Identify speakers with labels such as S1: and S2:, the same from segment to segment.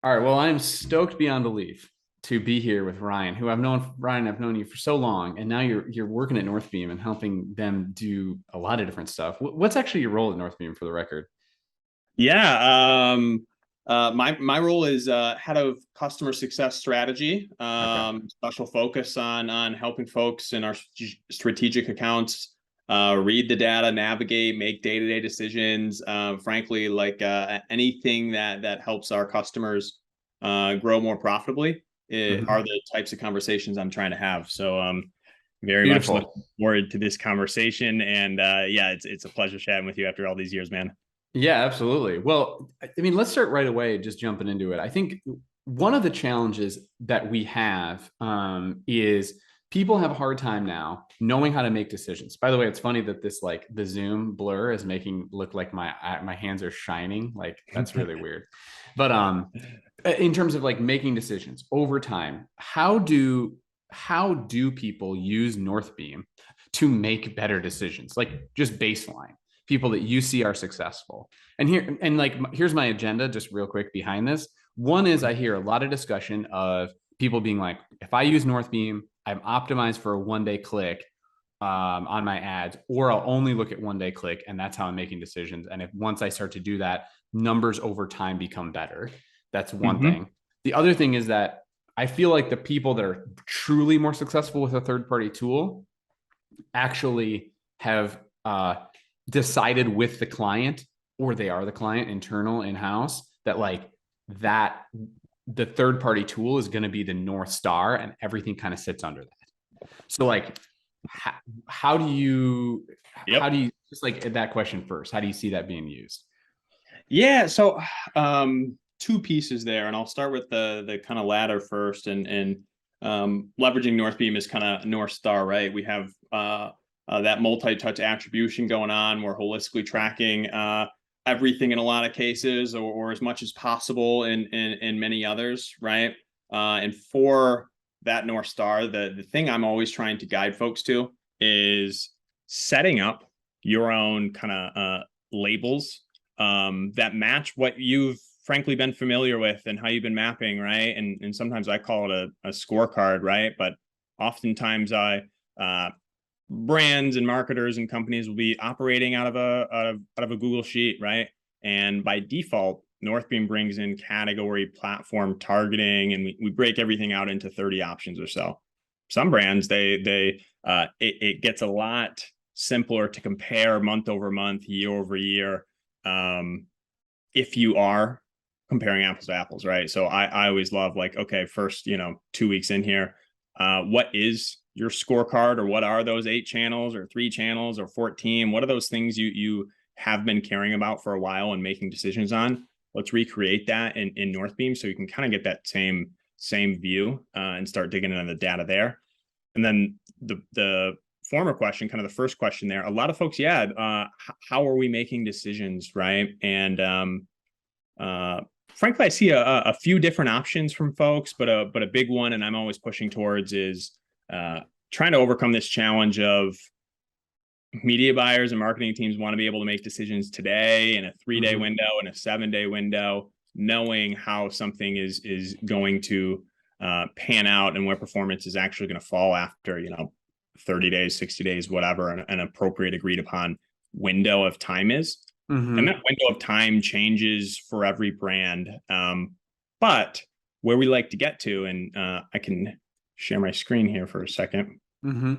S1: All right. Well, I'm stoked beyond belief to be here with Ryan, who I've known you for so long, and now you're working at Northbeam and helping them do a lot of different stuff. What's actually your role at Northbeam for the record?
S2: Yeah, my role is head of customer success strategy.
S1: Okay.
S2: Special focus on helping folks in our strategic accounts read the data, navigate, make day-to-day decisions. Frankly, like anything that helps our customers grow more profitably are
S1: Mhm.
S2: the types of conversations I'm trying to have. So very much looking
S1: Beautiful.
S2: forward to this conversation. And yeah, it's a pleasure chatting with you after all these years, man.
S1: Yeah, absolutely. Well, I mean, let's start right away, just jumping into it. I think one of the challenges that we have is people have a hard time now knowing how to make decisions. By the way, it's funny that this like the Zoom blur is making look like my hands are shining. Like that's really weird. But in terms of like making decisions over time, how do people use Northbeam to make better decisions? Like just baseline people that you see are successful. And like here's my agenda just real quick behind this. One is I hear a lot of discussion of people being like, if I use Northbeam, I'm optimized for a 1 day click on my ads, or I'll only look at 1 day click, and that's how I'm making decisions. And if once I start to do that, numbers over time become better. That's one
S2: Mm-hmm.
S1: thing. The other thing is that I feel like the people that are truly more successful with a third party tool actually have decided with the client, or they are the client internal in house, that like that the third party tool is going to be the North Star and everything kind of sits under that. So like how, how do you how
S2: Yep.
S1: do you just like that question first, how do you see that being used?
S2: Yeah, so two pieces there, and I'll start with the kind of latter first, and leveraging Northbeam is kind of North Star, right? We have that multi-touch attribution going on. We're holistically tracking everything in a lot of cases, or as much as possible in many others, right? And for that North Star, the thing I'm always trying to guide folks to is setting up your own kind of labels that match what you've frankly been familiar with and how you've been mapping, right? And sometimes I call it a scorecard, right? But oftentimes brands and marketers and companies will be operating out of a Google sheet, right? And by default, Northbeam brings in category platform targeting, and we break everything out into 30 options or so. Some brands it gets a lot simpler to compare month over month, year over year, if you are comparing apples to apples, right? So I always love like, okay, first, 2 weeks in here, what is your scorecard, or what are those 8 channels or 3 channels or 14? What are those things you have been caring about for a while and making decisions on? Let's recreate that in Northbeam so you can kind of get that same view and start digging into the data there. And then the former question, kind of the first question there, a lot of folks, yeah, how are we making decisions, right? And frankly, I see a few different options from folks, but a big one, and I'm always pushing towards, is trying to overcome this challenge of media buyers and marketing teams want to be able to make decisions today in a 3 day
S1: Mm-hmm.
S2: window and a 7 day window, knowing how something is going to pan out and where performance is actually going to fall after 30 days, 60 days, whatever an appropriate agreed upon window of time is. And that
S1: Mm-hmm.
S2: window of time changes for every brand. But where we like to get to, and I can share my screen here for a second.
S1: Mm-hmm.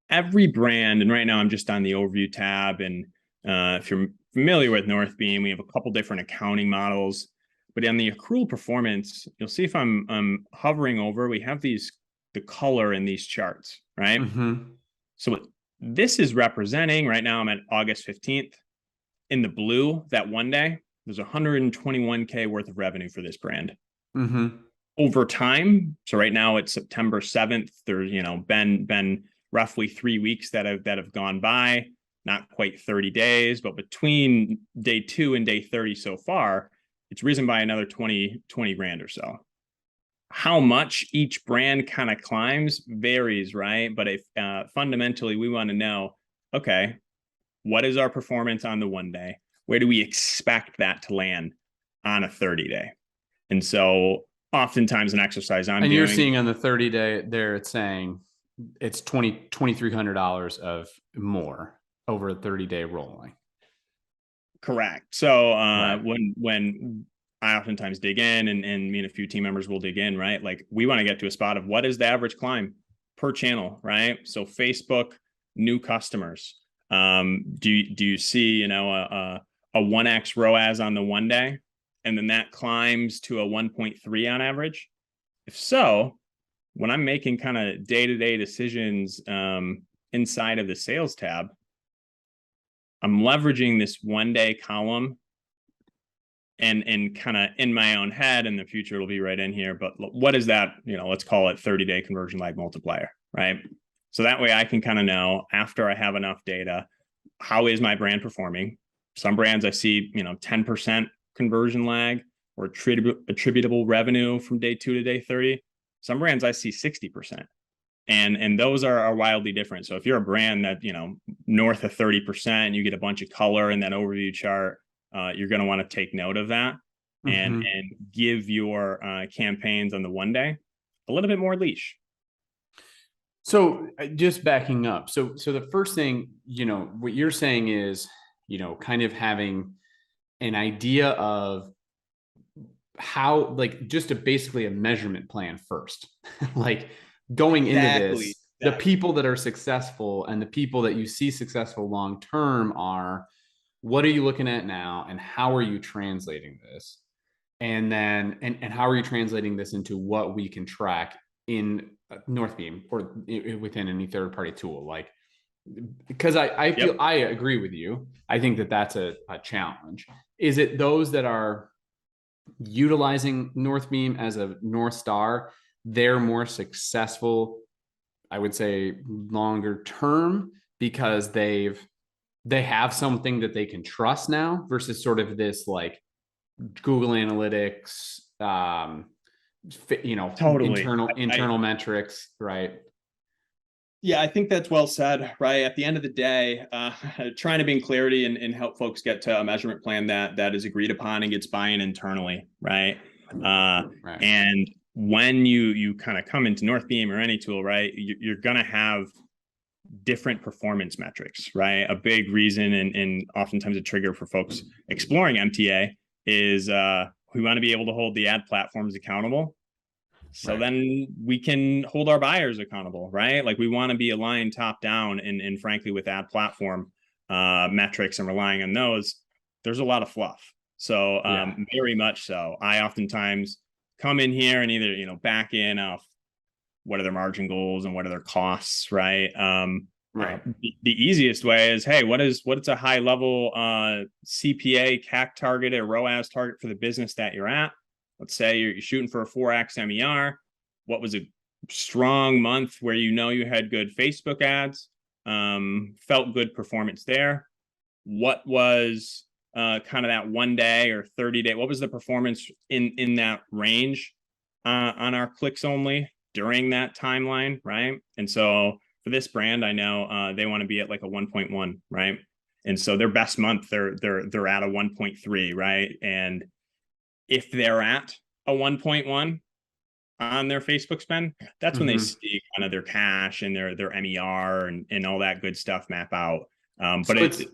S2: Every brand, and right now I'm just on the overview tab, and if you're familiar with Northbeam, we have a couple different accounting models. But on the accrual performance, you'll see if I'm hovering over, we have the color in these charts, right?
S1: Mm-hmm.
S2: So what this is representing, right now I'm at August 15th. In the blue, that 1 day, there's 121K worth of revenue for this brand.
S1: Mm-hmm.
S2: Over time, so right now it's September 7th. There's been roughly 3 weeks that have gone by, not quite 30 days, but between day 2 and day 30 so far, it's risen by another 20 grand or so. How much each brand kind of climbs varies, right? But if fundamentally we want to know, okay, what is our performance on the 1 day? Where do we expect that to land on a 30-day. And so oftentimes an exercise I'm
S1: and you're
S2: doing,
S1: seeing on the 30-day there, it's saying it's $2,300 of more over a 30-day rolling.
S2: correct. So
S1: Right.
S2: when I oftentimes dig in, and me and a few team members will dig in, right? Like we want to get to a spot of what is the average climb per channel, right? So Facebook, new customers. Do you see, you know, a 1x ROAS on the 1 day, and then that climbs to a 1.3 on average? If so, when I'm making kind of day-to-day decisions inside of the sales tab, I'm leveraging this 1 day column, and kind of in my own head. In the future, it'll be right in here. But what is that? You know, let's call it 30-day conversion lag multiplier, right? So that way I can kind of know, after I have enough data, how is my brand performing? Some brands I see, you know, 10% conversion lag or attributable revenue from day 2 to day 30. Some brands I see 60%. And those are wildly different. So if you're a brand that, you know, north of 30%, you get a bunch of color in that overview chart, you're going to want to take note of that, and give your campaigns on the 1 day a little bit more leash.
S1: So just backing up. So the first thing, you know, what you're saying is, you know, kind of having an idea of how, like, just basically a measurement plan first. Like going into this, the people that are successful and the people that you see successful long term are, what are you looking at now and how are you translating this? And then and how are you translating this into what we can track in Northbeam or within any third party tool? Like, because I feel I agree with you. I think that that's a challenge. Is it those that are utilizing Northbeam as a North Star, they're more successful, I would say, longer term, because they have something that they can trust now, versus sort of this like Google Analytics, you know,
S2: Totally.
S1: internal metrics, right?
S2: Yeah, I think that's well said, right? At the end of the day, trying to bring clarity and help folks get to a measurement plan that is agreed upon and gets buy-in internally, right?
S1: Right.
S2: And when you kind of come into Northbeam or any tool, right, you're going to have different performance metrics, right? A big reason and oftentimes a trigger for folks exploring MTA is we want to be able to hold the ad platforms accountable. So then we can hold our buyers accountable, right? Like we want to be aligned top down, and frankly, with ad platform metrics and relying on those, there's a lot of fluff. So very much so. I oftentimes come in here and either, you know, back in off what are their margin goals and what are their costs, right? The easiest way is, hey, what's a high level CPA, CAC target, or ROAS target for the business that you're at? Let's say you're shooting for a 4x MER. What was a strong month where you know you had good Facebook ads, felt good performance there? What was kind of that 1 day or 30-day? What was the performance in that range on our clicks only during that timeline, right? And so for this brand, I know they want to be at like a 1.1, right? And so their best month, they're at a 1.3, right? And if they're at a 1.1 on their Facebook spend, that's when they see kind of their cash and their MER and all that good stuff map out. But so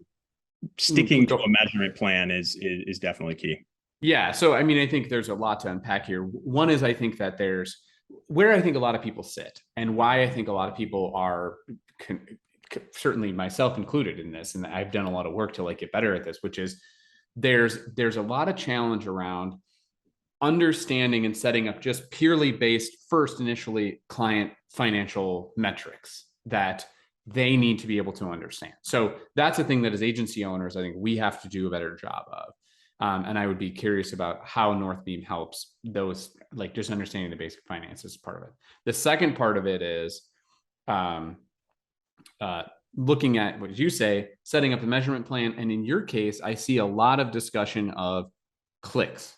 S2: sticking to a measurement plan is definitely key.
S1: Yeah. So, I mean, I think there's a lot to unpack here. One is, I think that there's where I think a lot of people sit, and why I think a lot of people are, certainly myself included in this, and I've done a lot of work to like get better at this, which is there's a lot of challenge around understanding and setting up just purely based first initially client financial metrics that they need to be able to understand. So that's a thing that as agency owners, I think we have to do a better job of. And I would be curious about how Northbeam helps those, like just understanding the basic finances part of it. The second part of it is looking at what did you say, setting up the measurement plan. And in your case, I see a lot of discussion of clicks.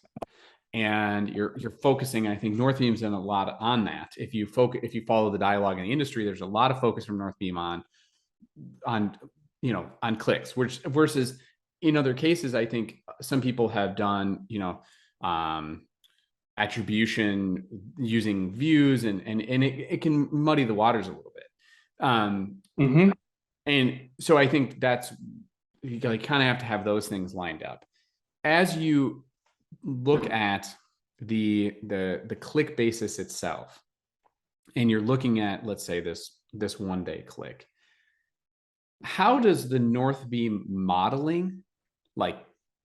S1: And you're focusing. I think Northbeam's done a lot on that. If you follow the dialogue in the industry, there's a lot of focus from Northbeam on clicks, which versus in other cases, I think some people have done, attribution using views, and it can muddy the waters a little bit. And so I think that's, you kind of have to have those things lined up. As you look at the click basis itself, and you're looking at, let's say, this 1 day click, how does the Northbeam modeling like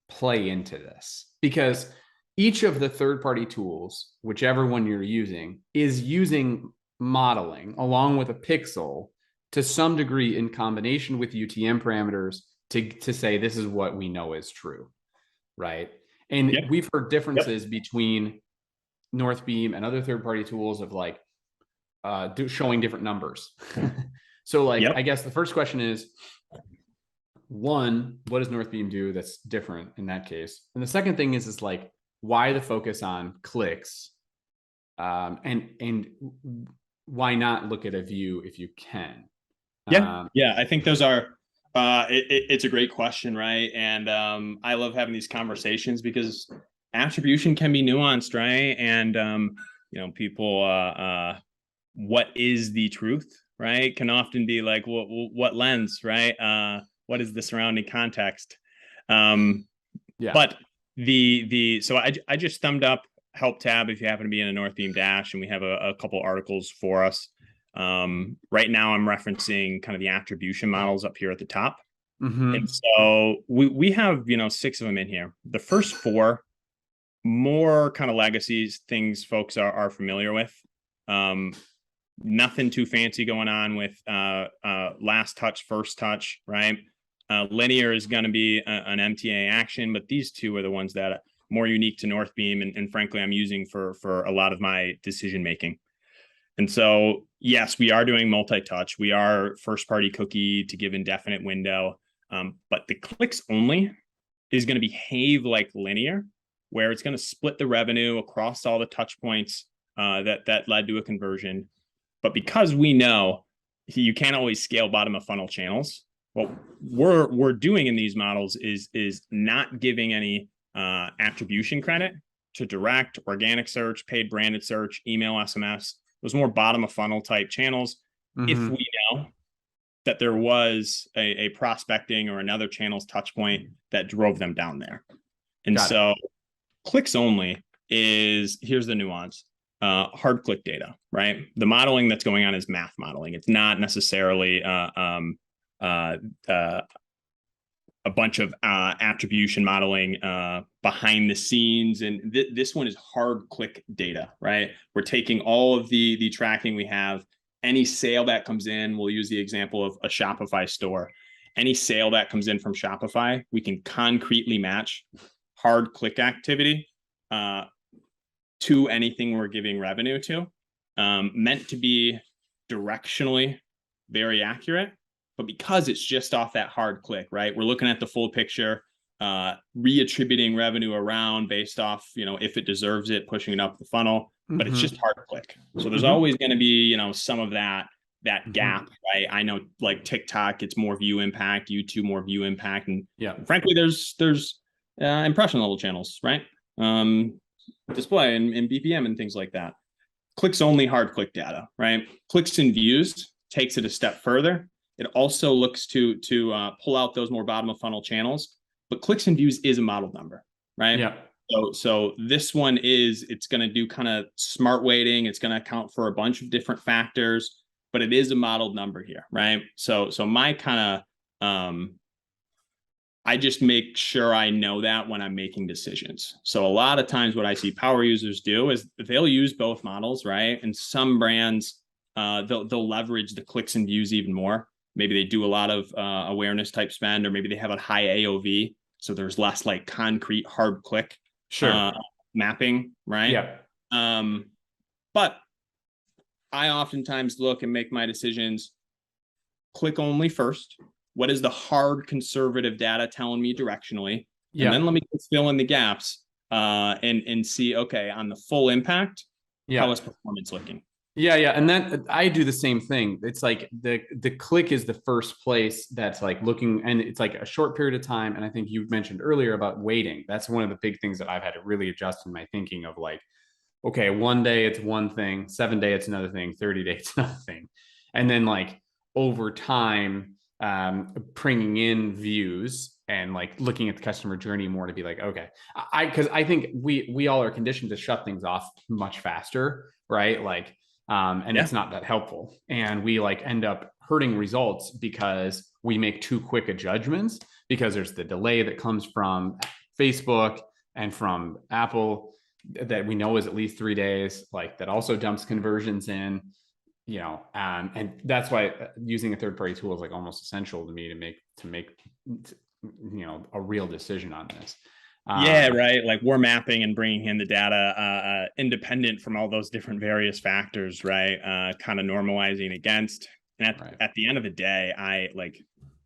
S1: play into this? Because each of the third-party tools, whichever one you're using, is using modeling along with a pixel to some degree in combination with UTM parameters to say this is what we know is true, right? And we've heard differences between Northbeam and other third-party tools of like showing different numbers. So like, I guess the first question is, one, what does Northbeam do that's different in that case? And the second thing is like, why the focus on clicks? And why not look at a view if you can?
S2: I think those are, it's a great question, right? And I love having these conversations because attribution can be nuanced, right? And you know, people, what is the truth, right? Can often be like, what lens, right? What is the surrounding context? But so I just thumbed up help tab if you happen to be in a Northbeam dash, and we have a couple articles for us. Right now I'm referencing kind of the attribution models up here at the top. And so we have, you know, 6 of them in here. The first 4 more kind of legacies, things folks are familiar with. Nothing too fancy going on with last touch, first touch, right? Linear is going to be an MTA action, but these 2 are the ones that are more unique to Northbeam, and frankly, I'm using for a lot of my decision making. And so, yes, we are doing multi-touch. We are first-party cookie to give indefinite window, but the clicks only is going to behave like linear, where it's going to split the revenue across all the touch points that led to a conversion. But because we know you can't always scale bottom of funnel channels, what we're doing in these models is not giving any attribution credit to direct, organic search, paid branded search, email, SMS, those more bottom of funnel type channels. If we know that there was a prospecting or another channel's touch point that drove them down there. And so clicks only is, here's the nuance. Hard click data, right? The modeling that's going on is math modeling. It's not necessarily a bunch of attribution modeling behind the scenes. And this one is hard click data, right? We're taking all of the tracking we have. Any sale that comes in, we'll use the example of a Shopify store. Any sale that comes in from Shopify, we can concretely match hard click activity to anything we're giving revenue to, meant to be directionally very accurate, but because it's just off that hard click, right? We're looking at the full picture, reattributing revenue around based off, you know, if it deserves it, pushing it up the funnel, but it's just hard click. So there's always going to be, you know, some of that gap, right? I know like TikTok, it's more view impact, YouTube more view impact, and frankly, there's impression level channels, right? Display and BPM and things like that. Clicks only hard click data, right? Clicks and views takes it a step further. It also looks to pull out those more bottom of funnel channels, but clicks and views is a modeled number, right? So this one it's going to do kind of smart weighting. It's going to account for a bunch of different factors, but it is a modeled number here, right? So my kind of I just make sure I know that when I'm making decisions. So a lot of times what I see power users do is they'll use both models, right? And some brands, they'll leverage the clicks and views even more. Maybe they do a lot of awareness type spend, or maybe they have a high AOV. So there's less like concrete hard click mapping, right? But I oftentimes look and make my decisions click only first. What is the hard conservative data telling me directionally? And then let me fill in the gaps and see, okay, on the full impact, how is performance looking?
S1: Yeah, and then I do the same thing. It's like the click is the first place that's like looking, and it's like a short period of time. And I think you mentioned earlier about waiting. That's one of the big things that I've had to really adjust in my thinking of like, okay, one day it's one thing, 7 day it's another thing, 30 days it's another thing. And then like over time, bringing in views and like looking at the customer journey more to be like, okay, because I think we all are conditioned to shut things off much faster, right? Like, and
S2: Yeah.
S1: it's not that helpful. And we like end up hurting results because we make too quick a judgments because there's the delay that comes from Facebook and from Apple that we know is at least 3 days, like that also dumps conversions in, and that's why using a third party tool is like almost essential to me to make a real decision on this.
S2: Yeah, right. Like we're mapping and bringing in the data independent from all those different various factors, right? Kind of normalizing against. And
S1: Right.
S2: at the end of the day,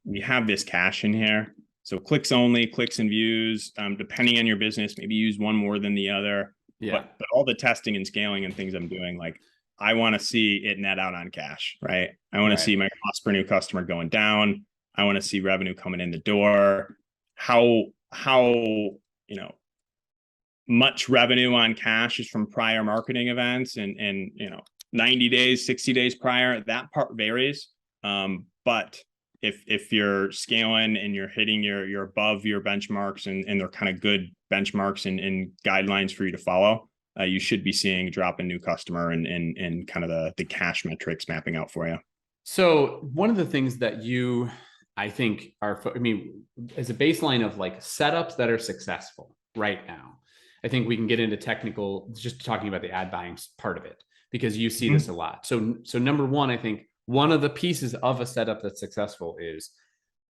S2: we have this cache in here. So clicks only, clicks and views, depending on your business, maybe use one more than the other.
S1: Yeah.
S2: But all the testing and scaling and things I'm doing, like I want to see it net out on cash, right? I want to see my cost per new customer going down. I want to see revenue coming in the door. How much revenue on cash is from prior marketing events and 90 days, 60 days prior, that part varies. But if you're scaling and you're hitting you're above your benchmarks and they're kind of good benchmarks and guidelines for you to follow, you should be seeing drop in new customer and kind of the cash metrics mapping out for you.
S1: So one of the things that I think as a baseline of like setups that are successful right now, I think we can get into technical, just talking about the ad buying part of it, because you see this a lot. So number one, I think one of the pieces of a setup that's successful is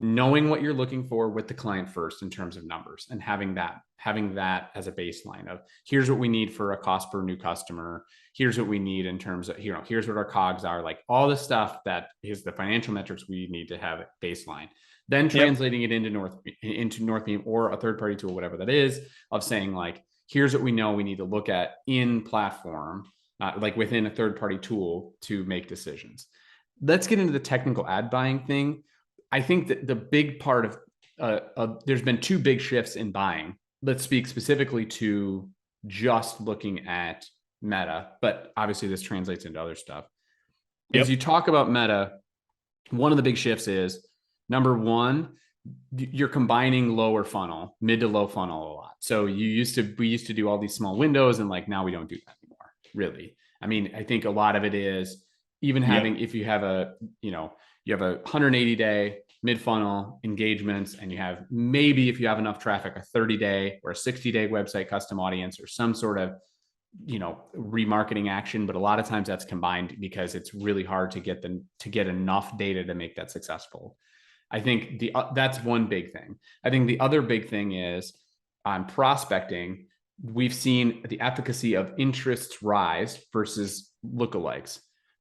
S1: knowing what you're looking for with the client first in terms of numbers and having that as a baseline of here's what we need for a cost per new customer. Here's what we need in terms of, here's what our cogs are, like all the stuff that is the financial metrics we need to have baseline. Then translating it into Northbeam or a third party tool, whatever that is, of saying like, here's what we know we need to look at in platform, like within a third party tool to make decisions. Let's get into the technical ad buying thing. I think that the big part of there's been two big shifts in buying. Let's speak specifically to just looking at Meta, but obviously this translates into other stuff. As you talk about Meta, one of the big shifts is number one, you're combining lower funnel, mid to low funnel a lot. So we used to do all these small windows, and like now we don't do that anymore, really. I mean, I think a lot of it is even having, if you have you have a 180-day mid funnel engagements, and you have maybe, if you have enough traffic, a 30-day or a 60-day website custom audience or some sort of remarketing action. But a lot of times that's combined because it's really hard to get enough data to make that successful. I think that's one big thing. I think the other big thing is on prospecting, we've seen the efficacy of interests rise versus lookalikes.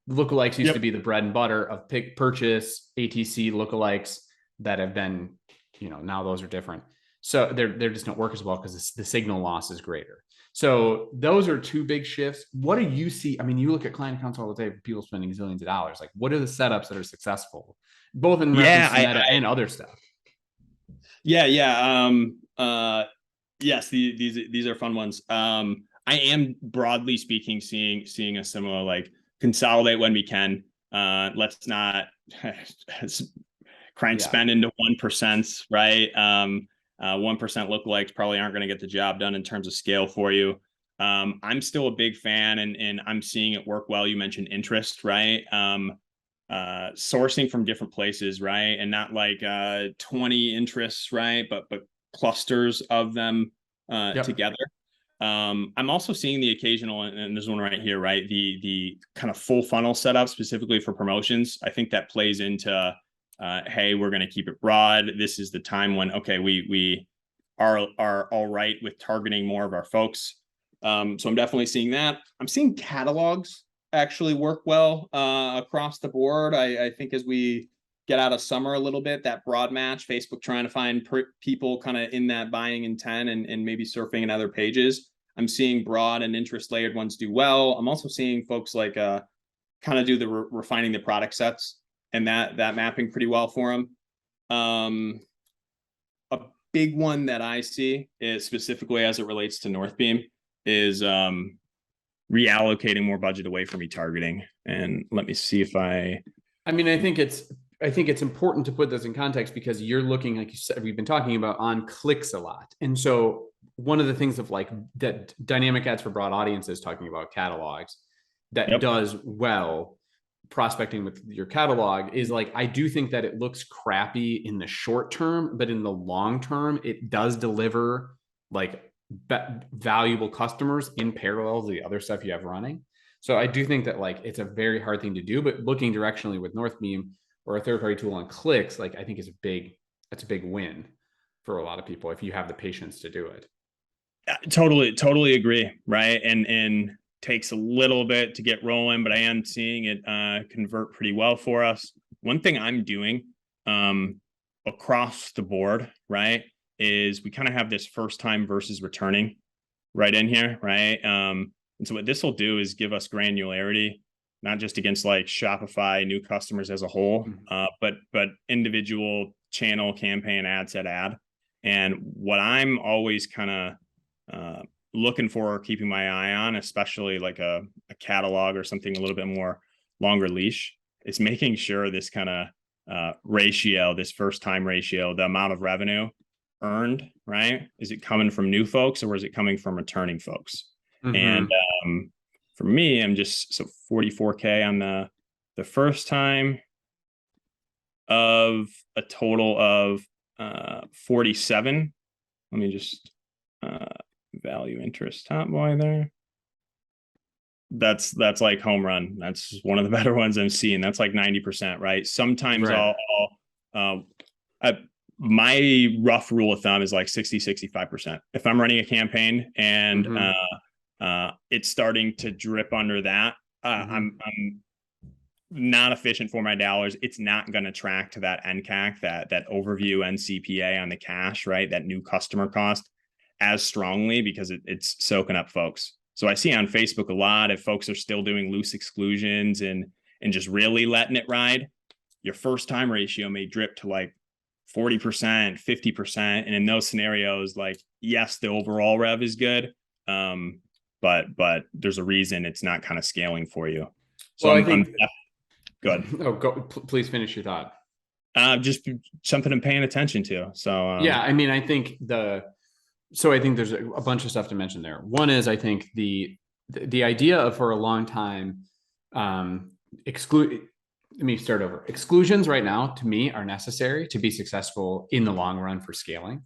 S1: Lookalikes used to be the bread and butter of pick, purchase, ATC lookalikes that have been, now those are different. So they're just don't work as well because the signal loss is greater. So those are two big shifts. What do you see? I mean, you look at client accounts all the time, people spending zillions of dollars. Like, what are the setups that are successful, both in reference to Meta and other stuff?
S2: Yes, these are fun ones. I am broadly speaking seeing a similar like consolidate when we can. Let's not crank spend into 1%, right? 1% lookalikes probably aren't going to get the job done in terms of scale for you. I'm still a big fan, and I'm seeing it work well. You mentioned interest, right? Sourcing from different places, right? And not like 20 interests, right? But clusters of them together. I'm also seeing the occasional, and there's one right here, right? The kind of full funnel setup specifically for promotions. I think that plays into, hey, we're going to keep it broad. This is the time when, okay, we are all right with targeting more of our folks. So I'm definitely seeing that. I'm seeing catalogs actually work well across the board. I think as we get out of summer a little bit, that broad match, Facebook trying to find people kind of in that buying intent and maybe surfing in other pages. I'm seeing broad and interest layered ones do well. I'm also seeing folks like kind of do the refining the product sets and that mapping pretty well for them. A big one that I see is specifically as it relates to Northbeam is reallocating more budget away from retargeting. And let me see if I
S1: mean, I think it's important to put this in context because you're looking, like you said, we've been talking about on clicks a lot. And so one of the things of like that dynamic ads for broad audiences, talking about catalogs, that does well prospecting with your catalog is like, I do think that it looks crappy in the short term, but in the long term, it does deliver like valuable customers in parallel to the other stuff you have running. So I do think that like it's a very hard thing to do, but looking directionally with Northbeam or a third-party tool on clicks, like I think is that's a big win for a lot of people if you have the patience to do it.
S2: Totally agree, right? And takes a little bit to get rolling, but I am seeing it convert pretty well for us. One thing I'm doing across the board, right, is we kind of have this first time versus returning right in here, right? And so what this will do is give us granularity, not just against like Shopify new customers as a whole, but individual channel, campaign, ad set, ad. And what I'm always kind of looking for, keeping my eye on, especially like a catalog or something a little bit more longer leash, is making sure this kind of ratio, this first time ratio, the amount of revenue earned, right? Is it coming from new folks or is it coming from returning folks? And for me, I'm just, so 44K on the first time of a total of 47. Let me just value interest top boy there. That's like home run. That's one of the better ones I'm seeing. That's like 90%, right? Sometimes my rough rule of thumb is like 60-65%. If I'm running a campaign and it's starting to drip under that, I'm not efficient for my dollars. It's not going to track to that NCAC, that overview NCPA on the cash, right? That new customer cost as strongly because it's soaking up folks. So I see on Facebook a lot, if folks are still doing loose exclusions and just really letting it ride, your first time ratio may drip to like 40%, 50%. And in those scenarios, like, yes, the overall rev is good. But there's a reason it's not kind of scaling for you. So
S1: well,
S2: I'm good.
S1: Oh, please finish your thought.
S2: Just something I'm paying attention to. So
S1: yeah, I mean, I think there's a bunch of stuff to mention there. One is I think the idea of for a long time let me start over. Exclusions right now to me are necessary to be successful in the long run for scaling.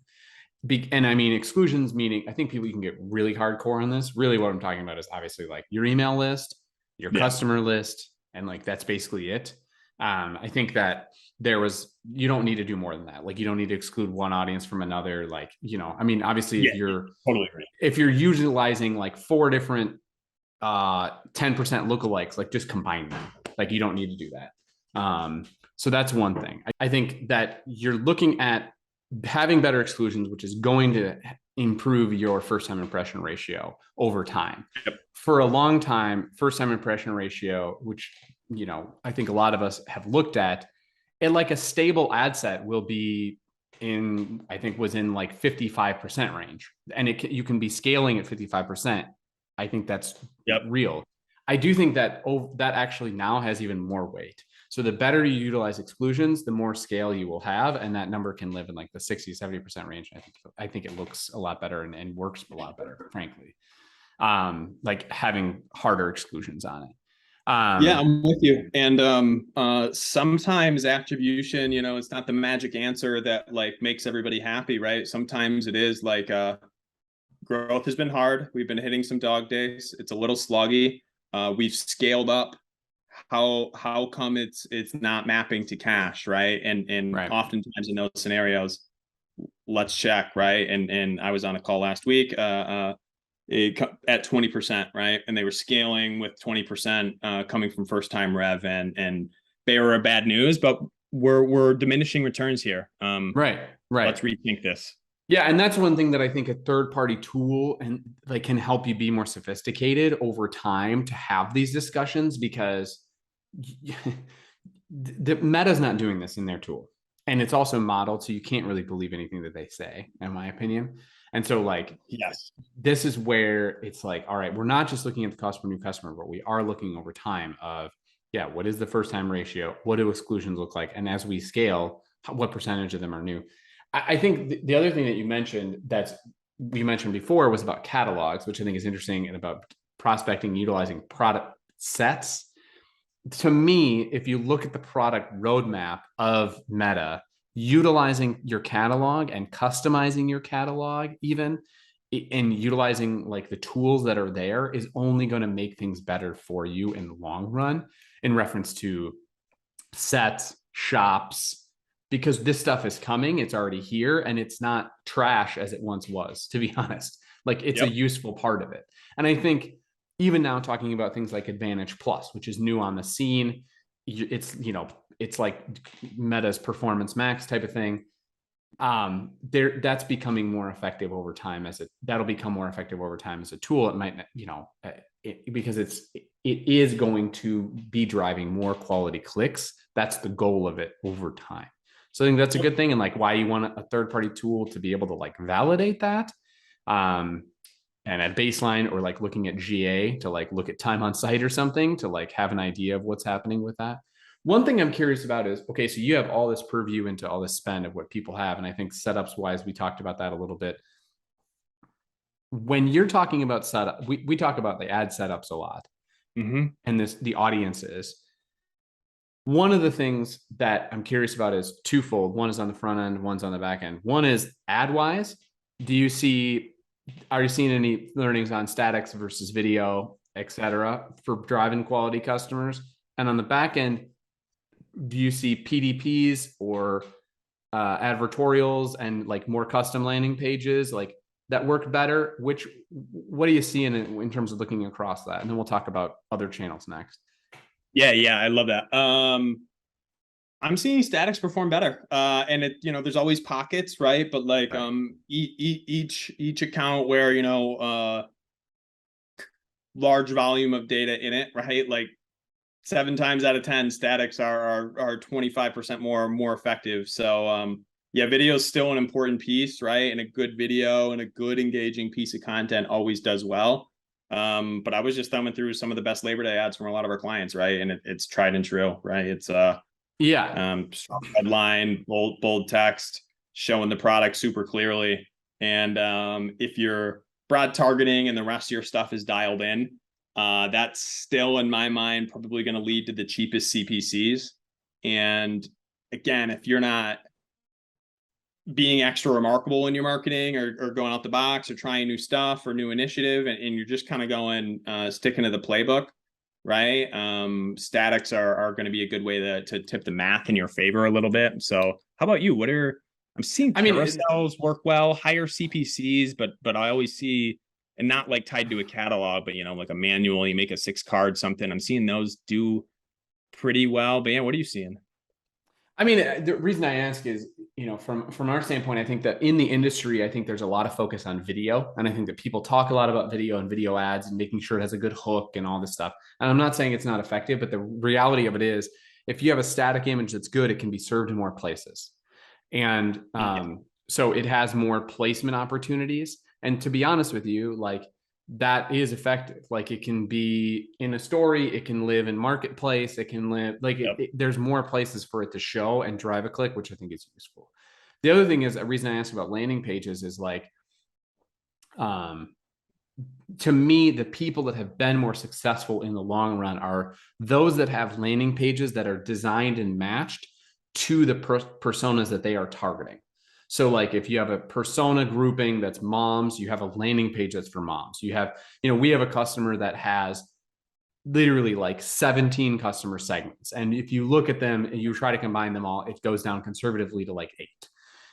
S1: And I mean, exclusions meaning, I think people can get really hardcore on this. Really what I'm talking about is obviously like your email list, your customer list, and like that's basically it. I think that you don't need to do more than that. Like you don't need to exclude one audience from another. Like, I mean, obviously if you're
S2: totally agree.
S1: If you're utilizing like 4 different 10% lookalikes, like just combine them. Like you don't need to do that. So that's one thing. I think that you're looking at having better exclusions, which is going to improve your first time impression ratio over time. For a long time, first time impression ratio, which, I think a lot of us have looked at, and like a stable ad set will be was in like 55% range. And you can be scaling at 55%. I think that's real. I do think that that actually now has even more weight. So the better you utilize exclusions, the more scale you will have. And that number can live in like the 60-70% range. I think it looks a lot better and works a lot better, frankly. Like having harder exclusions on it.
S2: Yeah, I'm with you. And sometimes attribution, it's not the magic answer that like makes everybody happy, right? Sometimes it is like growth has been hard. We've been hitting some dog days. It's a little sluggy. We've scaled up. How come it's not mapping to cash, right? And oftentimes in those scenarios, let's check, right? And I was on a call last week at 20%, right? And they were scaling with 20% coming from first time rev, and they were a bad news, but we're diminishing returns here.
S1: Right.
S2: Let's rethink this.
S1: Yeah, and that's one thing that I think a third-party tool and like can help you be more sophisticated over time to have these discussions, because the Meta's not doing this in their tool. And it's also modeled, so you can't really believe anything that they say, in my opinion. And so, like,
S2: Yes.
S1: this is where it's like, all right, we're not just looking at the cost per new customer, but we are looking over time of, yeah, what is the first time ratio? What do exclusions look like? And as we scale, what percentage of them are new? I think the other thing that you mentioned that's we mentioned before was about catalogs, which I think is interesting, and about prospecting utilizing product sets. To me, if you look at the product roadmap of Meta, utilizing your catalog and customizing your catalog, even and utilizing like the tools that are there, is only going to make things better for you in the long run in reference to sets, shops, because this stuff is coming, it's already here, and it's not trash as it once was, to be honest. Like, it's a
S2: Yep.
S1: useful part of it. And I think even now talking about things like Advantage Plus, which is new on the scene, it's, it's like Meta's Performance Max type of thing. That's becoming more effective over time that'll become more effective over time as a tool. It might, because it is going to be driving more quality clicks. That's the goal of it over time. So I think that's a good thing, and like why you want a third-party tool to be able to like validate that. And at baseline, or like looking at GA to like look at time on site or something to like have an idea of what's happening with that. One thing I'm curious about is, okay, so you have all this purview into all this spend of what people have. And I think setups wise, we talked about that a little bit. When you're talking about setup, we talk about the ad setups a lot, and the audiences. One of the things that I'm curious about is twofold. One is on the front end, one's on the back end. One is ad wise. Are you seeing any learnings on statics versus video, et cetera, for driving quality customers? And on the back end, do you see PDPs or advertorials and like more custom landing pages like that work better? What do you see in terms of looking across that? And then we'll talk about other channels next.
S2: Yeah, I love that. I'm seeing statics perform better. And there's always pockets, right? But like each account where, large volume of data in it, right? Like 7 times out of 10, statics are 25% more effective. So yeah, video is still an important piece, right? And a good video and a good engaging piece of content always does well. But I was just thumbing through some of the best Labor Day ads from a lot of our clients, right? And it's tried and true, right? It's strong headline, bold text, showing the product super clearly. And if you're broad targeting and the rest of your stuff is dialed in, that's still in my mind probably going to lead to the cheapest CPCs. And again, if you're not being extra remarkable in your marketing or going out the box or trying new stuff or new initiative, and you're just kind of going sticking to the playbook, right? Statics are going to be a good way to tip the math in your favor a little bit. So how about you? I'm seeing carousels work well, higher CPCs, but I always see, and not like tied to a catalog, but like a manual, you make a 6 card something. I'm seeing those do pretty well. But yeah, what are you seeing?
S1: I mean, the reason I ask is, from our standpoint, I think that in the industry, I think there's a lot of focus on video. And I think that people talk a lot about video and video ads and making sure it has a good hook and all this stuff. And I'm not saying it's not effective, but the reality of it is, if you have a static image that's good, it can be served in more places. And so it has more placement opportunities. And to be honest with you, like, that is effective. Like, it can be in a story, it can live in marketplace, it can live like there's more places for it to show and drive a click, which I think is useful. The other thing is, a reason I asked about landing pages is like, to me, the people that have been more successful in the long run are those that have landing pages that are designed and matched to the personas that they are targeting. So like, if you have a persona grouping that's moms, you have a landing page that's for moms. You have, we have a customer that has literally like 17 customer segments. And if you look at them and you try to combine them all, it goes down conservatively to like 8.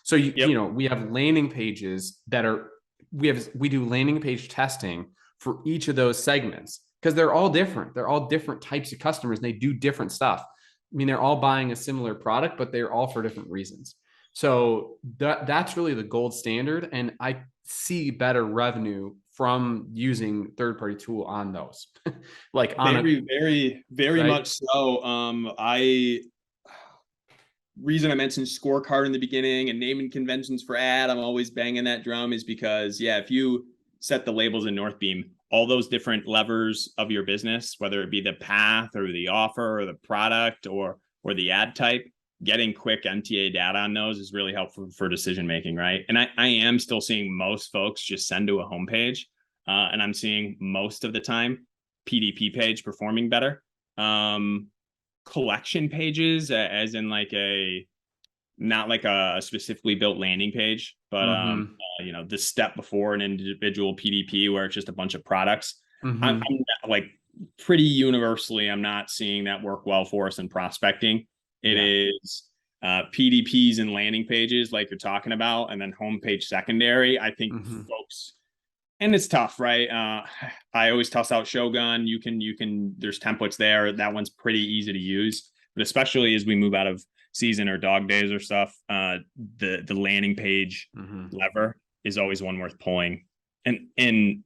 S1: So we have landing pages that are, we do landing page testing for each of those segments, because they're all different. They're all different types of customers. And they do different stuff. I mean, they're all buying a similar product, but they're all for different reasons. So that's really the gold standard. And I see better revenue from using third-party tool on those. Like on
S2: Very
S1: right?
S2: much so. Reason I mentioned scorecard in the beginning and naming conventions for ad, I'm always banging that drum is because, yeah, if you set the labels in Northbeam, all those different levers of your business, whether it be the path or the offer or the product or the ad type, getting quick MTA data on those is really helpful for decision making, right? And I am still seeing most folks just send to a homepage, and I'm seeing most of the time PDP page performing better. Collection pages, as in like not like a specifically built landing page, but the step before an individual PDP where it's just a bunch of products. I'm like pretty universally, I'm not seeing that work well for us in prospecting. It is PDPs and landing pages like you're talking about, and then homepage secondary. I think folks, and it's tough, right? I always toss out Shogun. You can, there's templates there. That one's pretty easy to use, but especially as we move out of season or dog days or stuff, the landing page lever is always one worth pulling. And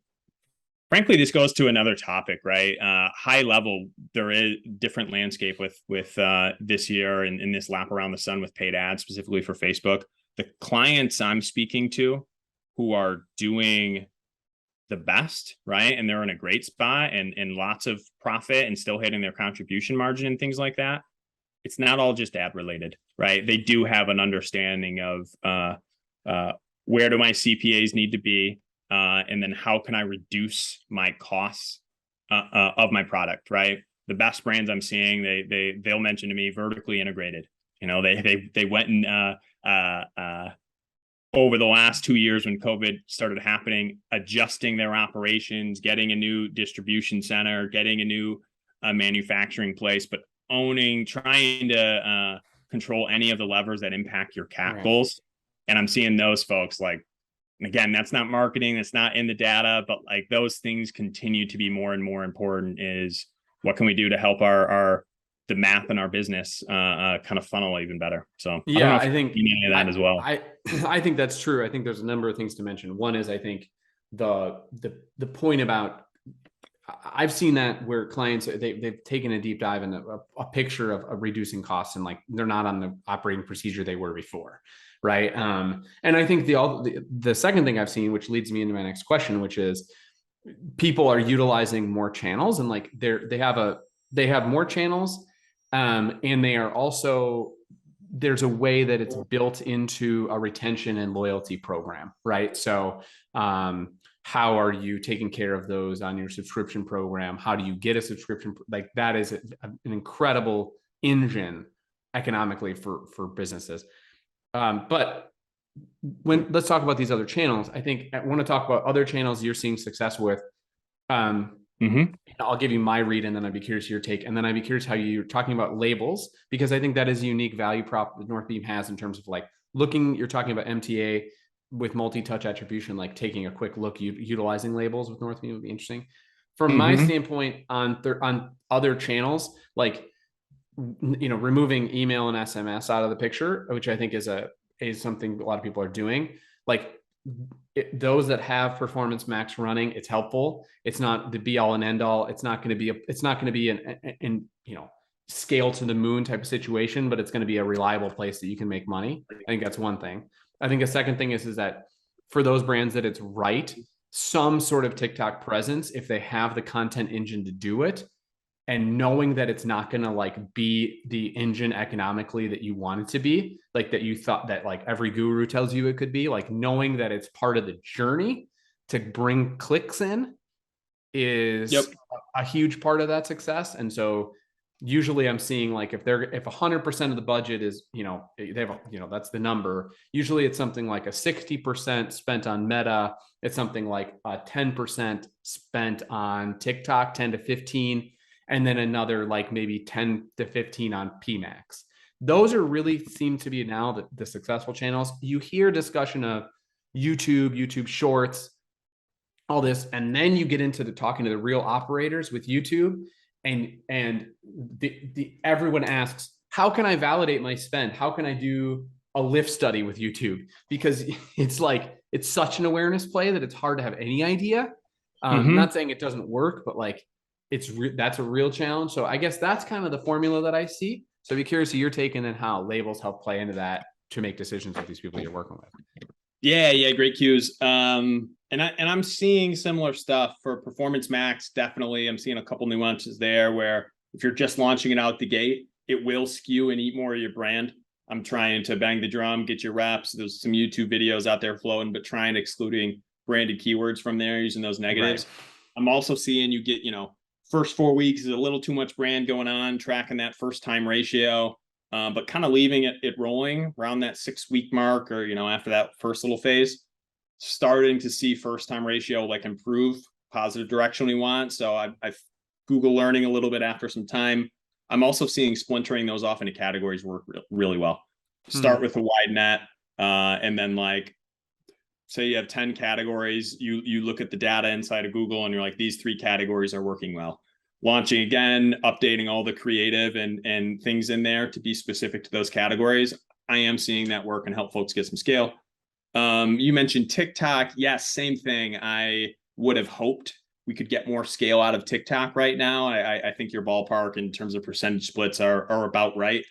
S2: frankly, this goes to another topic, right? High level, there is different landscape with this year and in this lap around the sun with paid ads, specifically for Facebook. The clients I'm speaking to who are doing the best, right? And they're in a great spot and lots of profit and still hitting their contribution margin and things like that. It's not all just ad related, right? They do have an understanding of where do my CPAs need to be, and then how can I reduce my costs of my product, right? The best brands I'm seeing, they'll mention to me vertically integrated. You know, they went and over the last 2 years when COVID started happening, adjusting their operations, getting a new distribution center, getting a new manufacturing place, but trying to control any of the levers that impact your CAC goals. And I'm seeing those folks like, again, that's not marketing, that's not in the data, but like those things continue to be more and more important. Is what can we do to help the math in our business kind of funnel even better. So
S1: yeah,
S2: I think any of that as well.
S1: I think that's true. I think there's a number of things to mention. One is I think the point about, I've seen that where clients, they've taken a deep dive in a picture of reducing costs, and like they're not on the operating procedure they were before, right? And I think the second thing I've seen, which leads me into my next question, which is people are utilizing more channels, and like they have more channels, and they are also, there's a way that it's built into a retention and loyalty program, right? So how are you taking care of those on your subscription program? How do you get a subscription? Like that is an incredible engine economically for businesses. But let's talk about these other channels. I think I want to talk about other channels you're seeing success with. I'll give you my read, and then I'd be curious your take. And then I'd be curious how you're talking about labels, because I think that is a unique value prop that Northbeam has in terms of like you're talking about MTA with multi-touch attribution, like taking a quick look, utilizing labels with Northbeam would be interesting. From my standpoint on other channels, like, removing email and SMS out of the picture, which I think is something a lot of people are doing. Like those that have Performance Max running, it's helpful. It's not the be all and end all. It's not going to be an scale to the moon type of situation, but it's going to be a reliable place that you can make money. I think that's one thing. I think a second thing is that for those brands that it's right, some sort of TikTok presence, if they have the content engine to do it, and knowing that it's not going to like be the engine economically that you want it to be, like that you thought that like every guru tells you it could be, like knowing that it's part of the journey to bring clicks in is a huge part of that success. And so usually I'm seeing like if 100% of the budget is, they have, that's the number. Usually it's something like a 60% spent on Meta. It's something like a 10% spent on TikTok, 10 to 15, and then another like maybe 10 to 15 on PMax. Those are really seem to be now the successful channels. You hear discussion of YouTube Shorts, all this, and then you get into talking to the real operators with YouTube. And everyone asks, how can I validate my spend? How can I do a lift study with YouTube? Because it's like, it's such an awareness play that it's hard to have any idea. Not saying it doesn't work, but like that's a real challenge. So I guess that's kind of the formula that I see. So I'd be curious to your take and then how labels help play into that to make decisions with these people you're working with.
S2: Yeah, great cues. I'm seeing similar stuff for Performance Max. Definitely, I'm seeing a couple nuances there where if you're just launching it out the gate, it will skew and eat more of your brand. I'm trying to bang the drum, get your reps. There's some YouTube videos out there flowing, but trying excluding branded keywords from there, using those negatives. Right. I'm also seeing you get, first 4 weeks is a little too much brand going on, tracking that first time ratio. But kind of leaving it rolling around that 6 week mark, or after that first little phase, starting to see first time ratio like improve positive direction we want. So I've Google learning a little bit after some time. I'm also seeing splintering those off into categories work really well. Start with a wide net, and then like say you have 10 categories, you look at the data inside of Google and you're like, these 3 categories are working well. Launching again, updating all the creative and things in there to be specific to those categories. I am seeing that work and help folks get some scale. You mentioned TikTok. Yes, same thing. I would have hoped we could get more scale out of TikTok right now. I think your ballpark in terms of percentage splits are about right.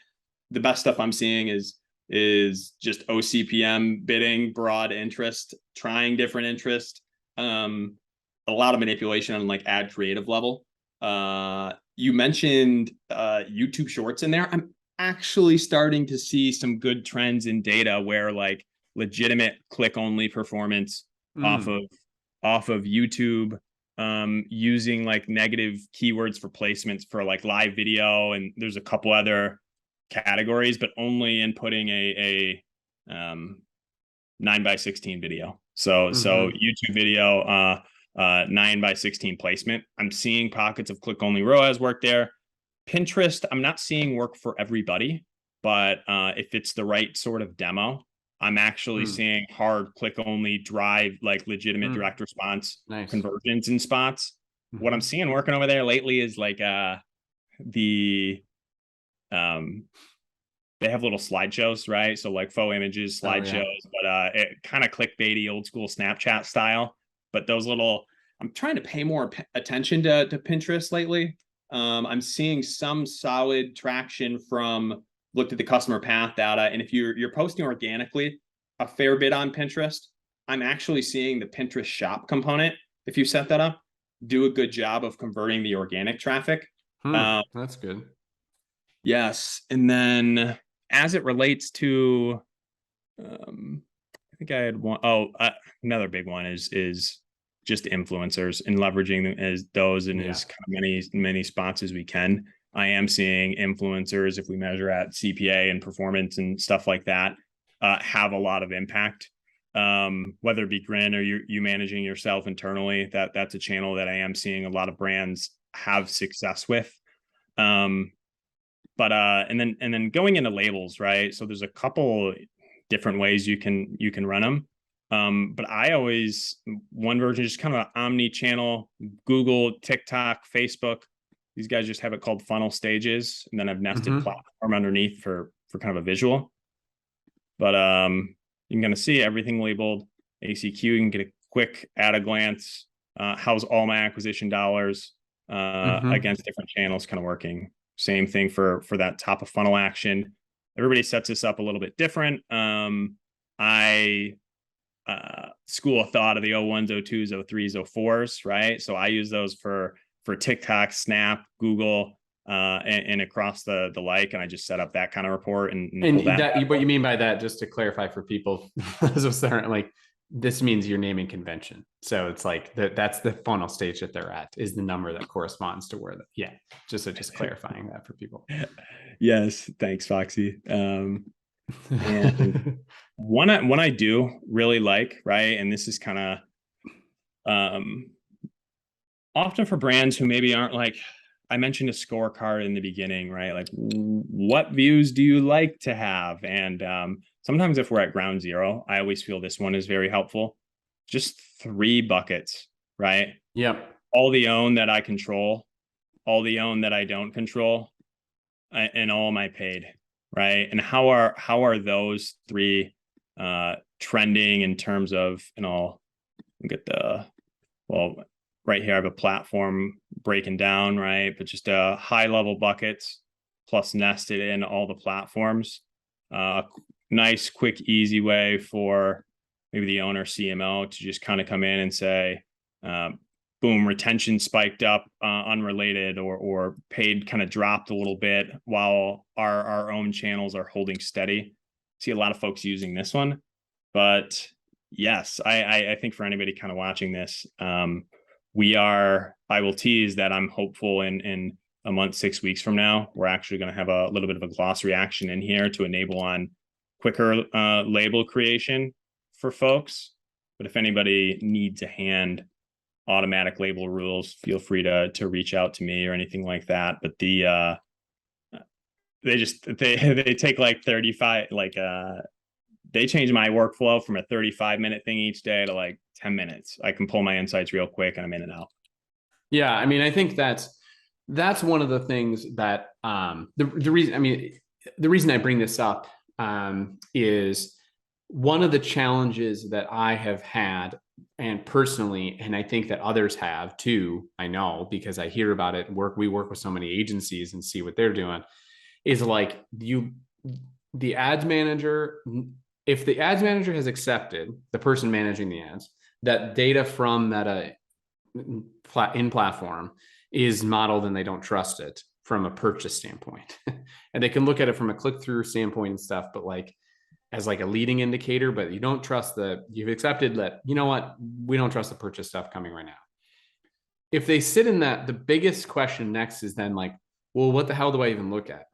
S2: The best stuff I'm seeing is just OCPM bidding, broad interest, trying different interest, a lot of manipulation on like ad creative level. You mentioned YouTube Shorts in there. I'm actually starting to see some good trends in data where like legitimate click only performance off of YouTube, using like negative keywords for placements for like live video, and there's a couple other categories, but only inputting a 9:16 video. So YouTube video, 9:16 placement. I'm seeing pockets of click only ROAS work there. Pinterest, I'm not seeing work for everybody, but if it's the right sort of demo, I'm actually seeing hard click only drive like legitimate direct response conversions in spots. What I'm seeing working over there lately is like they have little slideshows, right? So like faux images, slideshows, but it kind of clickbaity, old school Snapchat style. But those little, I'm trying to pay more attention to Pinterest lately. I'm seeing some solid traction from looked at the customer path data. And if you're posting organically a fair bit on Pinterest, I'm actually seeing the Pinterest shop component, if you set that up, do a good job of converting the organic traffic.
S1: That's good.
S2: Yes. And then as it relates to, I think I had one. Another big one is just influencers and leveraging them as those in as kind of many spots as we can. I am seeing influencers, if we measure at CPA and performance and stuff like that, have a lot of impact. Whether it be Grin or you managing yourself internally, that's a channel that I am seeing a lot of brands have success with. But and then going into labels, right? So there's a couple different ways you can run them. But I always, one version is just kind of an omni-channel, Google, TikTok, Facebook. These guys just have it called funnel stages. And then I've nested platform underneath for kind of a visual. But you can kind of see everything labeled ACQ. You can get a quick at a glance. How's all my acquisition dollars against different channels kind of working. Same thing for that top of funnel action. Everybody sets this up a little bit different. I school of thought of the 01s, 02s, 03s, 04s, right? So I use those for TikTok, Snap, Google, and across the like, and I just set up that kind of report and pull that.
S1: What you mean by that, just to clarify for people, like this means your naming convention. So it's like that's the funnel stage that they're at is the number that corresponds to where just clarifying that for people.
S2: Yes. Thanks, Foxy. And one I do really like, right? And this is kind of often for brands who maybe aren't like, I mentioned a scorecard in the beginning, right? Like what views do you like to have? And sometimes if we're at ground zero, I always feel this one is very helpful. Just 3 buckets, right?
S1: Yep.
S2: All the own that I control, all the own that I don't control, and all my paid, right? And how are those 3 trending in terms of, and I'll get right here I have a platform breaking down, right? But just high level buckets plus nested in all the platforms. Nice, quick, easy way for maybe the owner CMO to just kind of come in and say, boom, retention spiked up, unrelated, or paid kind of dropped a little bit while our own channels are holding steady. See a lot of folks using this one, but yes, I think for anybody kind of watching this, I will tease that I'm hopeful in a month, 6 weeks from now, we're actually going to have a little bit of a glossary action in here to enable on quicker label creation for folks. But if anybody needs a hand, automatic label rules, feel free to reach out to me or anything like that. But they take like 35, they change my workflow from a 35-minute thing each day to like 10 minutes. I can pull my insights real quick and I'm in and out.
S1: Yeah, I mean, I think that's one of the things that the reason I bring this up is one of the challenges that I have had, and personally, and I think that others have too, I know because I hear about it and we work with so many agencies and see what they're doing, is like the ads manager, if the ads manager has accepted, the person managing the ads, that data from Meta in platform is modeled and they don't trust it from a purchase standpoint. And they can look at it from a click-through standpoint and stuff, but like as like a leading indicator, but you don't trust you've accepted that, you know what, we don't trust the purchase stuff coming right now. If they sit in that, the biggest question next is then like, well, what the hell do I even look at?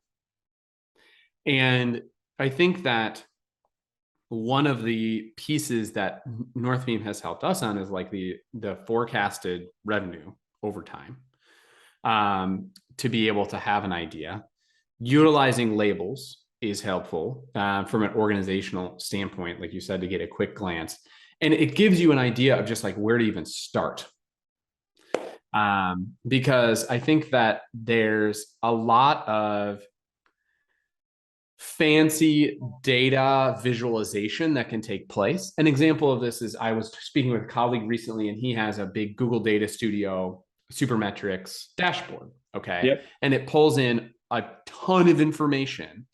S1: And I think that one of the pieces that Northbeam has helped us on is like the forecasted revenue over time, to be able to have an idea. Utilizing labels is helpful from an organizational standpoint, like you said, to get a quick glance. And it gives you an idea of just like where to even start. Because I think that there's a lot of fancy data visualization that can take place. An example of this is I was speaking with a colleague recently, and he has a big Google Data Studio Supermetrics dashboard. Okay.
S2: Yep.
S1: And it pulls in a ton of information.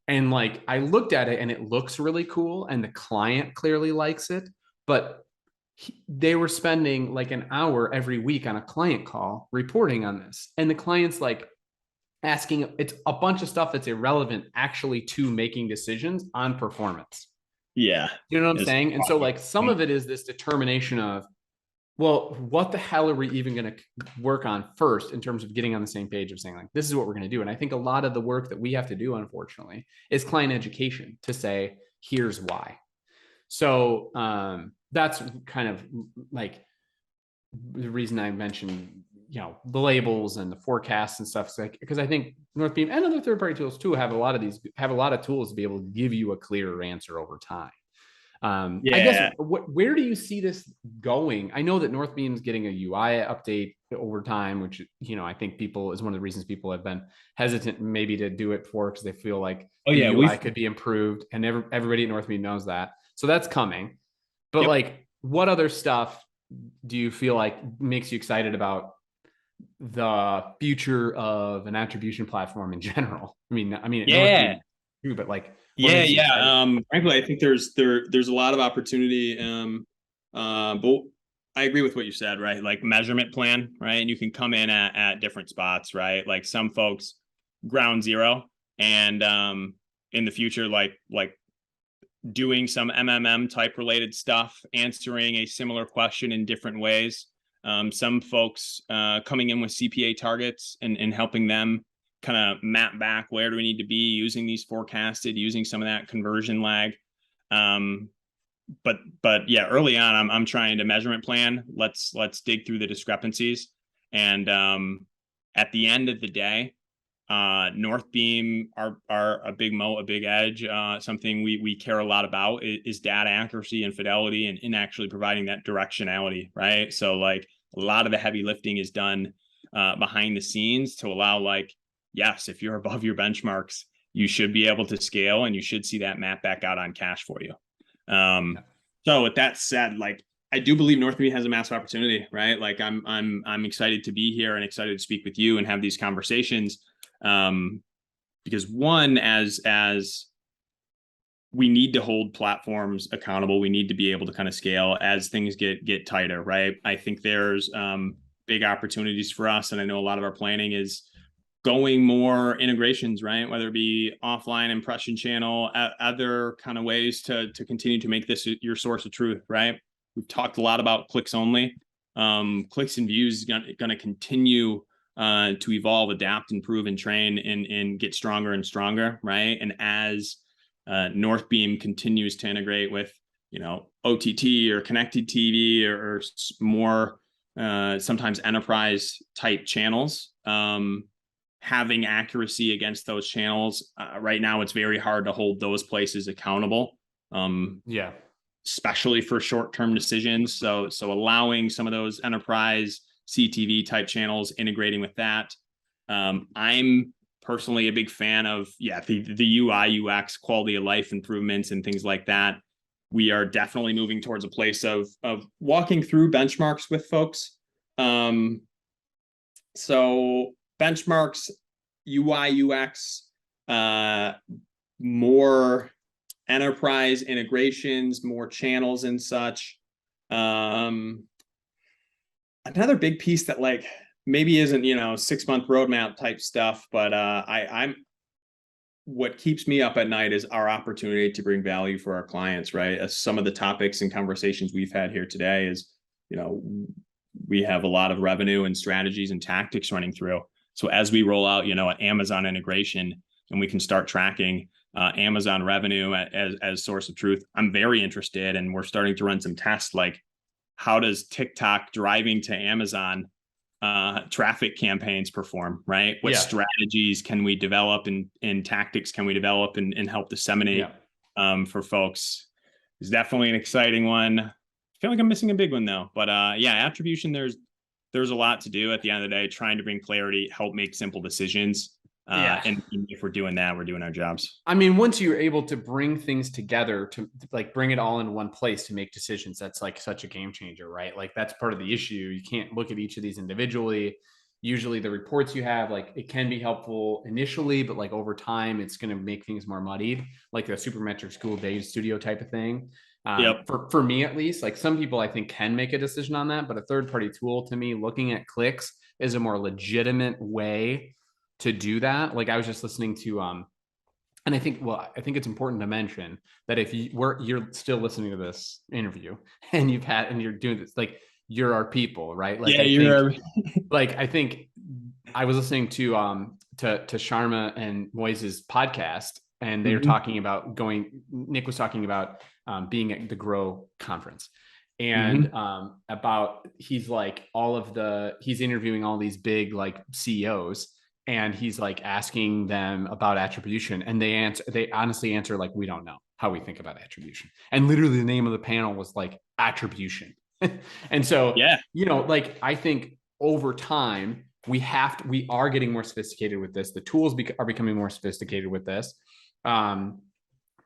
S1: And like I looked at it and it looks really cool, and the client clearly likes it, but they were spending like an hour every week on a client call reporting on this. And the client's like, asking, it's a bunch of stuff that's irrelevant actually to making decisions on performance.
S2: Yeah.
S1: You know what I'm saying? And so like some of it is this determination of, well, what the hell are we even going to work on first in terms of getting on the same page of saying like, this is what we're going to do. And I think a lot of the work that we have to do, unfortunately, is client education to say, here's why. So that's kind of like the reason I mentioned, the labels and the forecasts and stuff, like, because I think Northbeam and other third-party tools too have a lot of tools to be able to give you a clearer answer over time. I guess where do you see this going? I know that Northbeam's getting a UI update over time, which I think is one of the reasons people have been hesitant maybe to do it for, because they feel like UI could be improved, and everybody at Northbeam knows that. So that's coming. But like, what other stuff do you feel like makes you excited about the future of an attribution platform in general? I mean, Northbeam too, but like,
S2: frankly, I think there's a lot of opportunity. But I agree with what you said, right? Like measurement plan, right? And you can come in at different spots, right? Like some folks ground zero, and in the future, like doing some MMM type related stuff, answering a similar question in different ways. Some folks coming in with CPA targets and helping them kind of map back where do we need to be using these forecasted, using some of that conversion lag. But yeah, early on, I'm trying to measurement plan. Let's dig through the discrepancies. And at the end of the day, Northbeam are a big moat, a big edge. Something we care a lot about is data accuracy and fidelity, and in actually providing that directionality, right? So like a lot of the heavy lifting is done behind the scenes to allow, like, yes, if you're above your benchmarks, you should be able to scale, and you should see that map back out on cash for you. So with that said, like I do believe Northbeam has a massive opportunity, right? Like I'm excited to be here and excited to speak with you and have these conversations. Because one, as we need to hold platforms accountable, we need to be able to kind of scale as things get tighter, right? I think there's big opportunities for us, and I know a lot of our planning is going more integrations, right? Whether it be offline impression channel, other kind of ways to continue to make this your source of truth, right? We've talked a lot about clicks only. Clicks and views is going to continue to evolve, adapt, improve, and train, and get stronger and stronger, right? And as Northbeam continues to integrate with, OTT or connected TV or more sometimes enterprise type channels, having accuracy against those channels. Right now, it's very hard to hold those places accountable.
S1: Yeah.
S2: Especially for short-term decisions. So allowing some of those enterprise CTV type channels, integrating with that. I'm personally a big fan of, the UI, UX, quality of life improvements and things like that. We are definitely moving towards a place of walking through benchmarks with folks. So benchmarks, UI, UX, more enterprise integrations, more channels and such. Another big piece that like maybe isn't 6-month roadmap type stuff, but I'm what keeps me up at night is our opportunity to bring value for our clients, right? As some of the topics and conversations we've had here today is, we have a lot of revenue and strategies and tactics running through. So as we roll out, an Amazon integration, and we can start tracking Amazon revenue as source of truth, I'm very interested, and we're starting to run some tests like, how does TikTok driving to Amazon traffic campaigns perform, right? What strategies can we develop and tactics can we develop and help disseminate for folks? It's definitely an exciting one. I feel like I'm missing a big one though, but attribution, there's a lot to do at the end of the day, trying to bring clarity, help make simple decisions. And if we're doing that, we're doing our jobs.
S1: I mean, once you're able to bring things together to like bring it all in one place to make decisions, that's like such a game changer, right? Like that's part of the issue. You can't look at each of these individually. Usually the reports you have, like it can be helpful initially, but like over time, it's going to make things more muddied, like the Supermetric School Dave Studio type of thing. For me, at least, like some people I think can make a decision on that, but a third party tool to me, looking at clicks is a more legitimate way to do that. Like I was just listening to and I think it's important to mention that if you're still listening to this interview and you're doing this, like you're our people, right? Like I think I was listening to Sharma and Moise's podcast, and they were talking about Nick was talking about being at the Grow conference, and about he's interviewing all these big like CEOs, and he's like asking them about attribution, and they honestly answer like, we don't know how we think about attribution. And literally the name of the panel was like attribution. And so, like I think over time we are getting more sophisticated with this. The tools are becoming more sophisticated with this.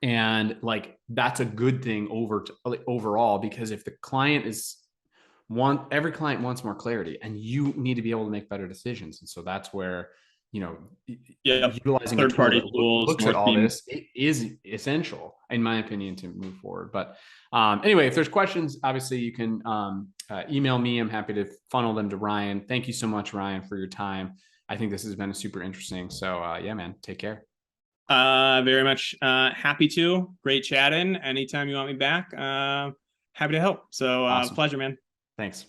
S1: And like, that's a good thing overall, because if the client every client wants more clarity, and you need to be able to make better decisions. And so that's where, utilizing
S2: third-party tools,
S1: looks at all this, it is essential, in my opinion, to move forward. But anyway, if there's questions, obviously you can email me. I'm happy to funnel them to Ryan. Thank you so much, Ryan, for your time. I think this has been super interesting. So man, take care.
S2: Very much happy to. Great chatting. Anytime you want me back, happy to help. So
S1: Awesome.
S2: Pleasure, man.
S1: Thanks.